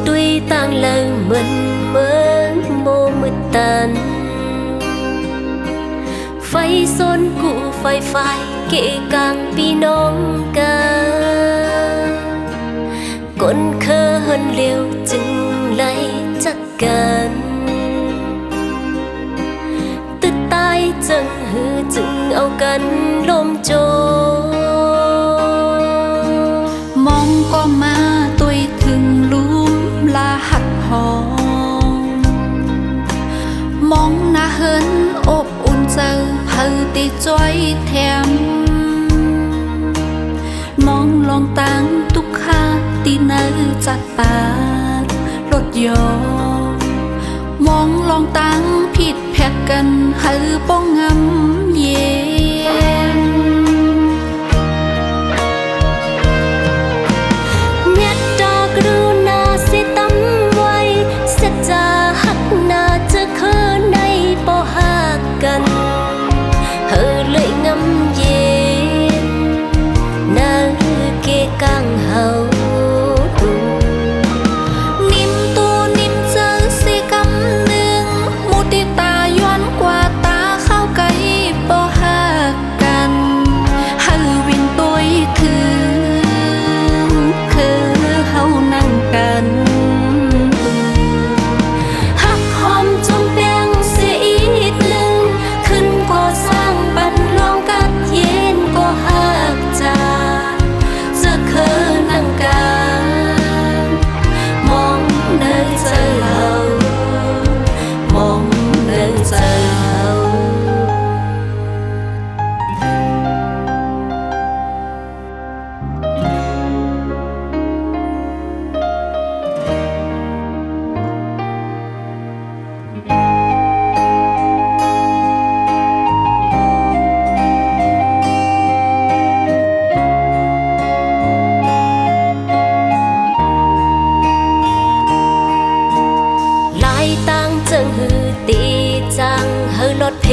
tuy tang lời mình mơ mô mực tàn phai xôn cụ phai phai kệ càng pi nong ca con khơ hơn liều chừng lại chắcกันตึกใต้จังหือจึงเอากันลมโจมองก็มาตุยถึงลุ่มลาหักหอมมองหน้าเฮินอบอุ่นเจอเพอตีจ้อยแถมมองลองตั้งทุกข้าตีเนื้อจัดปารถยอมองลองตั้งผิดแพกกันเฮือป้องงำเย็นยัดดอกรูนาสิตั้มไว้สัจจาหักนาจะเคยในปอหักกันเฮือเลยงำเย็นนาเกกังเฮาจังหือตีจังเฮอลดเพ